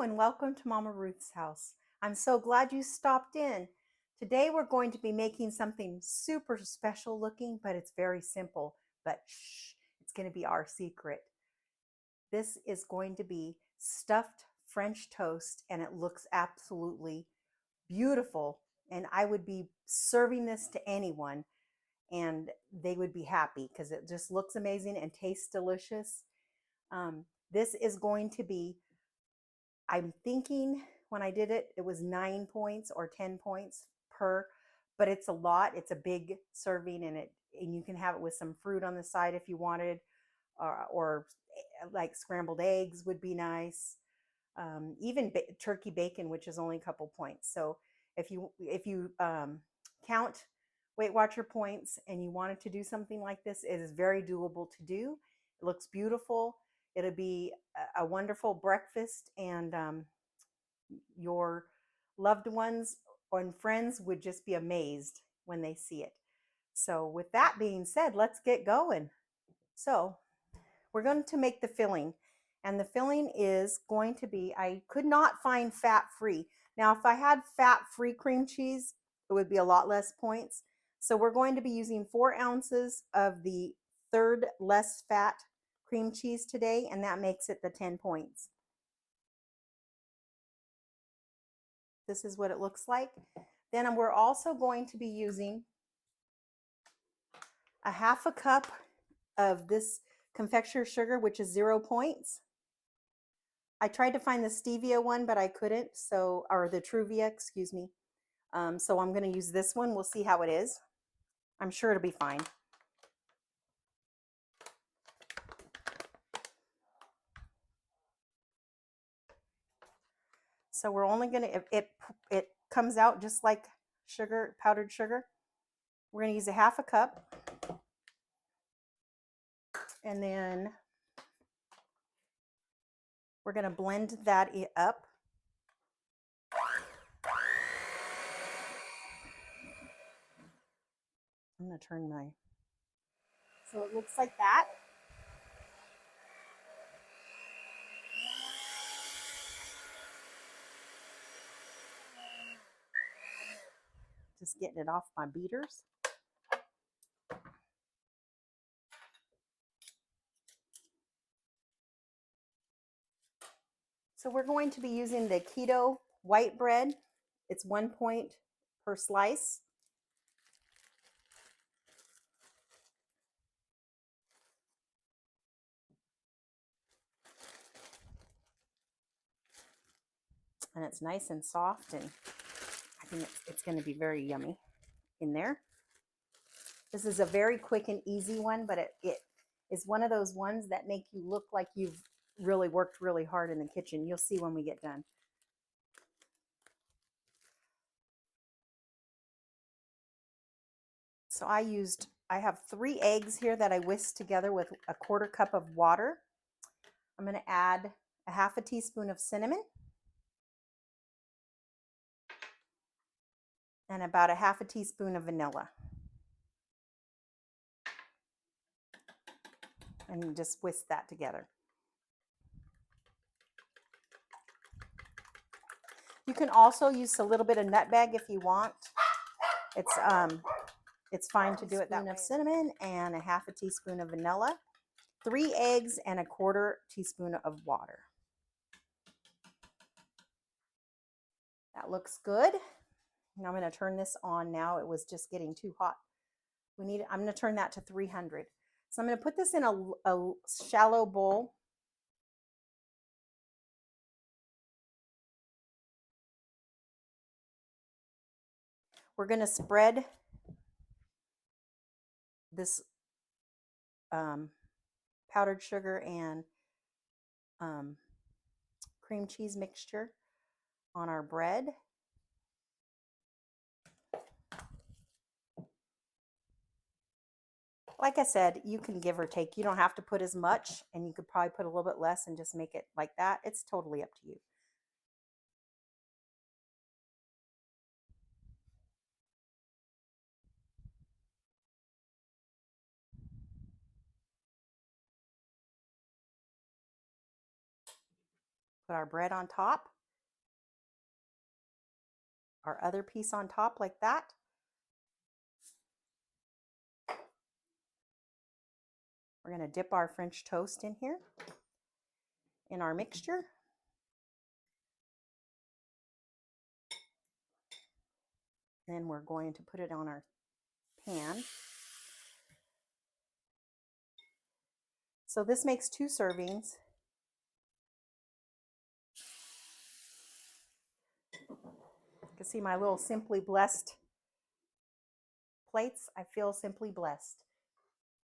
Hello and welcome to Mama Ruth's house. I'm so glad you stopped in. Today we're going to be making something super special looking, but it's very simple. But shh, it's going to be our secret. This is going to be stuffed French toast, and it looks absolutely beautiful. And I would be serving this to anyone, and they would be happy because it just looks amazing and tastes delicious. This is going to be, I'm thinking when I did it, it was 9 points or 10 points per, but it's a lot. It's a big serving, and you can have it with some fruit on the side if you wanted, or like scrambled eggs would be nice. Even turkey bacon, which is only a couple points. So if you count Weight Watcher points and you wanted to do something like this, it is very doable to do. It looks beautiful. It'll be a wonderful breakfast, and your loved ones and friends would just be amazed when they see it. So with that being said, let's get going. So we're going to make the filling, and the filling is going to be, I could not find fat-free. Now, if I had fat-free cream cheese, it would be a lot less points. So we're going to be using 4 ounces of the third less fat cream cheese today, and that makes it the 10 points. This is what it looks like. Then we're also going to be using a half a cup of this confectioner sugar, which is 0 points. I tried to find the stevia one, but I couldn't. So, or the Truvia, excuse me. So I'm going to use this one. We'll see how it is. I'm sure it'll be fine. So we're only going to, it comes out just like sugar, powdered sugar. We're going to use a half a cup. And then we're going to blend that up. I'm going to turn my, so it looks like that. Just getting it off my beaters. So we're going to be using the Keto white bread. It's 1 point per slice. And it's nice and soft, and I think it's going to be very yummy in there. This is a very quick and easy one, but it is one of those ones that make you look like you've really worked really hard in the kitchen. You'll see when we get done. So I have 3 eggs here that I whisked together with a 1/4 cup of water. I'm going to add a half a teaspoon of cinnamon and about a half a teaspoon of vanilla. And just whisk that together. You can also use a little bit of nutmeg if you want. It's fine to do it that way. A teaspoon of cinnamon and a half a teaspoon of vanilla, 3 eggs, and a 1/4 teaspoon of water. That looks good. And I'm going to turn this on now. It was just getting too hot. I'm going to turn that to 300. So I'm going to put this in a shallow bowl. We're going to spread this powdered sugar and cream cheese mixture on our bread. Like I said, you can give or take. You don't have to put as much, and you could probably put a little bit less and just make it like that. It's totally up to you. Put our bread on top, our other piece on top like that. We're going to dip our French toast in here, in our mixture. Then we're going to put it on our pan. So this makes 2 servings. You can see my little Simply Blessed plates. I feel simply blessed.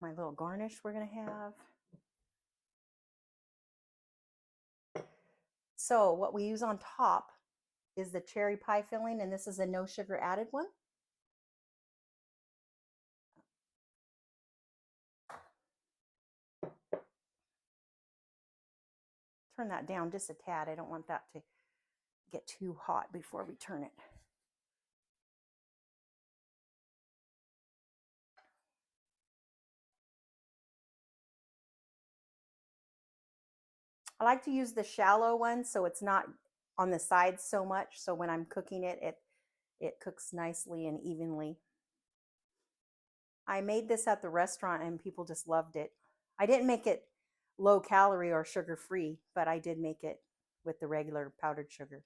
My little garnish we're going to have. So what we use on top is the cherry pie filling, and this is a no sugar added one. Turn that down just a tad. I don't want that to get too hot before we turn it. I like to use the shallow one so it's not on the sides so much. So when I'm cooking it, it cooks nicely and evenly. I made this at the restaurant and people just loved it. I didn't make it low calorie or sugar free, but I did make it with the regular powdered sugar.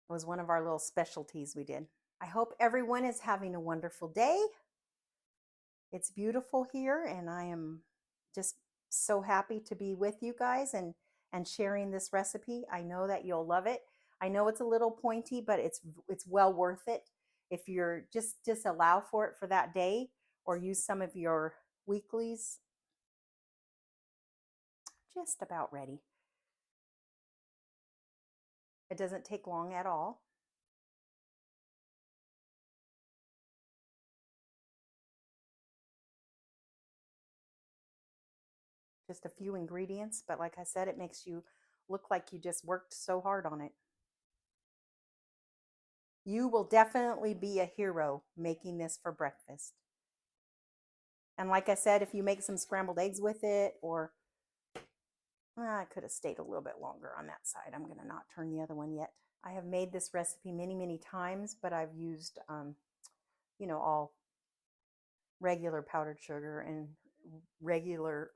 It was one of our little specialties we did. I hope everyone is having a wonderful day. It's beautiful here, and I am just so happy to be with you guys and sharing this recipe. I know that you'll love it. I know it's a little pointy, but it's well worth it. If you're just allow for it for that day or use some of your weeklies. Just about ready. It doesn't take long at all. Just a few ingredients, but like I said, it makes you look like you just worked so hard on it. You will definitely be a hero making this for breakfast. And like I said, if you make some scrambled eggs with it, or I could have stayed a little bit longer on that side. I'm going to not turn the other one yet. I have made this recipe many, many times, but I've used, all regular powdered sugar and regular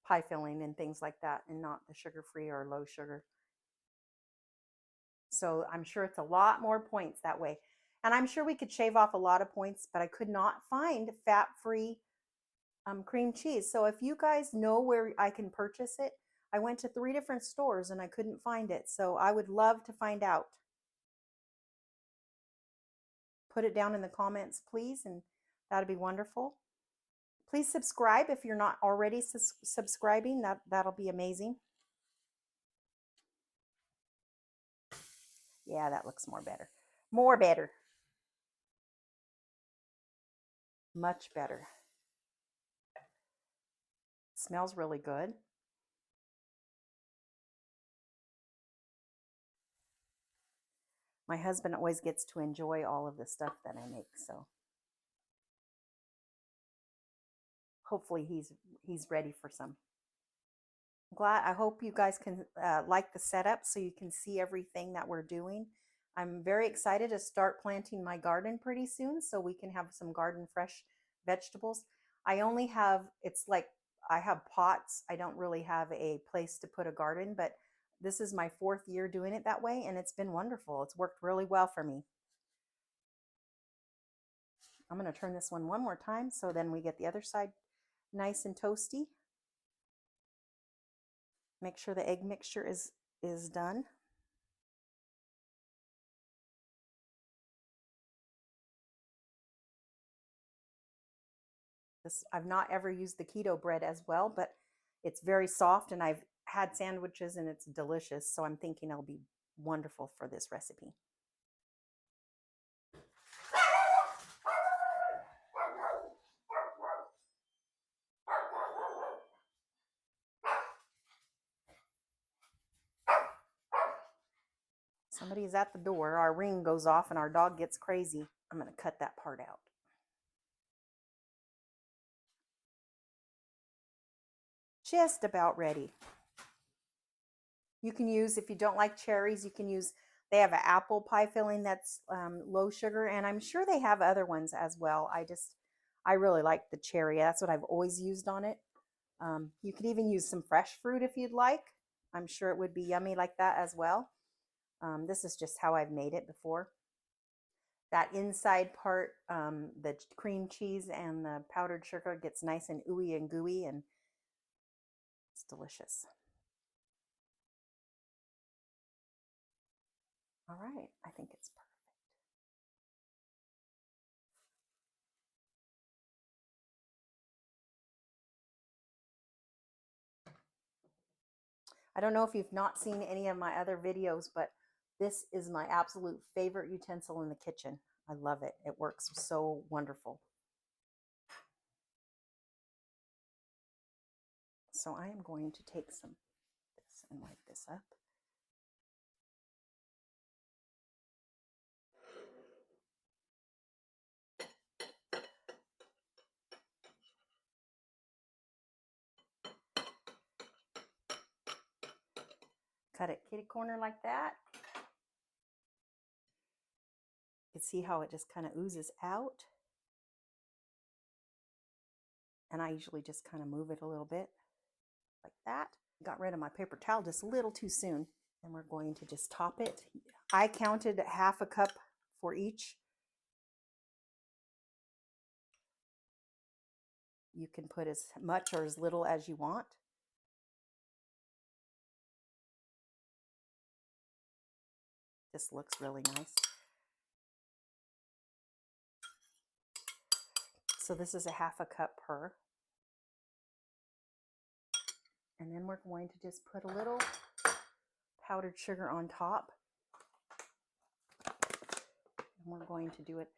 pie filling and things like that, and not the sugar-free or low sugar. So I'm sure it's a lot more points that way. And I'm sure we could shave off a lot of points, but I could not find fat-free cream cheese. So if you guys know where I can purchase it, I went to 3 different stores and I couldn't find it. So I would love to find out. Put it down in the comments, please, and that'd be wonderful. Please subscribe if you're not already subscribing. That'll be amazing. Yeah, that looks more better. More better. Much better. Smells really good. My husband always gets to enjoy all of the stuff that I make, so hopefully he's ready for some. I hope you guys can like the setup so you can see everything that we're doing. I'm very excited to start planting my garden pretty soon so we can have some garden fresh vegetables. I only have, it's like I have pots. I don't really have a place to put a garden, but this is my 4th year doing it that way, and it's been wonderful. It's worked really well for me. I'm going to turn this one more time so then we get the other side nice and toasty. Make sure the egg mixture is done. I've not ever used the keto bread as well, but it's very soft, and I've had sandwiches and it's delicious. So I'm thinking it'll be wonderful for this recipe. Somebody's at the door. Our ring goes off and our dog gets crazy. I'm going to cut that part out. Just about ready. You can use, if you don't like cherries, you can use, they have an apple pie filling that's low sugar, and I'm sure they have other ones as well. I really like the cherry. That's what I've always used on it. You could even use some fresh fruit if you'd like. I'm sure it would be yummy like that as well. This is just how I've made it before. That inside part, the cream cheese and the powdered sugar gets nice and ooey and gooey, and it's delicious. All right, I think it's perfect. I don't know if you've not seen any of my other videos, but this is my absolute favorite utensil in the kitchen. I love it. It works so wonderful. So I am going to take some of this and wipe this up. Cut it kitty corner like that. You can see how it just kind of oozes out. And I usually just kind of move it a little bit like that. Got rid of my paper towel just a little too soon. And we're going to just top it. I counted half a cup for each. You can put as much or as little as you want. This looks really nice. So this is a half a cup per. And then we're going to just put a little powdered sugar on top. And we're going to do it.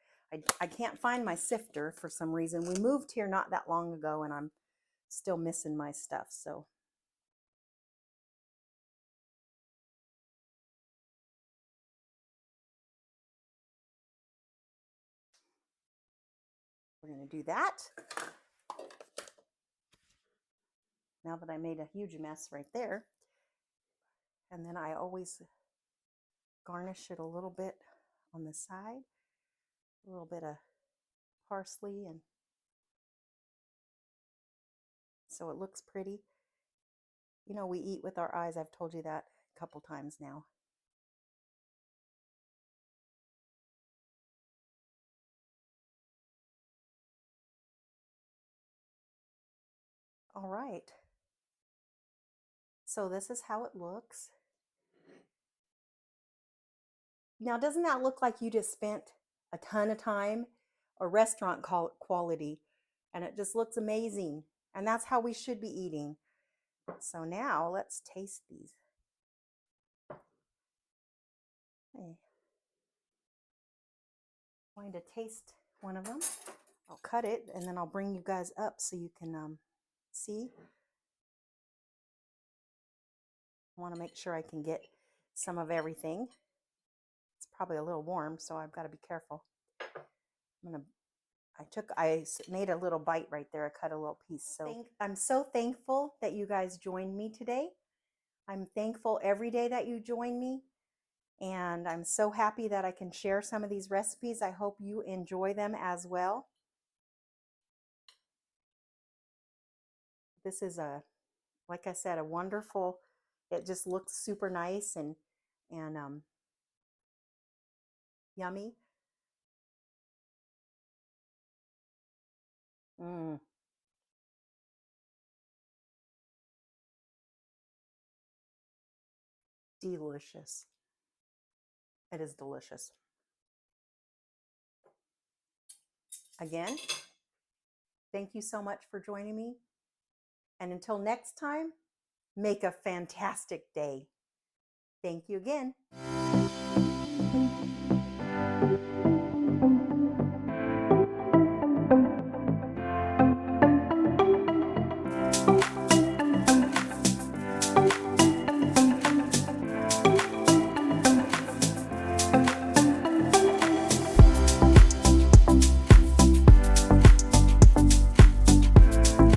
I can't find my sifter for some reason. We moved here not that long ago, and I'm still missing my stuff. So we're going to do that. Now that I made a huge mess right there. And then I always garnish it a little bit on the side. A little bit of parsley, and so it looks pretty. You know, we eat with our eyes. I've told you that a couple times now. All right. So this is how it looks. Now, doesn't that look like you just spent a ton of time or restaurant quality? And it just looks amazing. And that's how we should be eating. So now let's taste these. Okay. I'm going to taste one of them. I'll cut it and then I'll bring you guys up so you can see. I want to make sure I can get some of everything. It's probably a little warm, so I've got to be careful. I made a little bite right there. I cut a little piece. So I'm so thankful that you guys joined me today. I'm thankful every day that you join me. And I'm so happy that I can share some of these recipes. I hope you enjoy them as well. This is like I said, a wonderful, it just looks super nice and yummy. Delicious. It is delicious. Again, thank you so much for joining me. And until next time, make a fantastic day. Thank you again.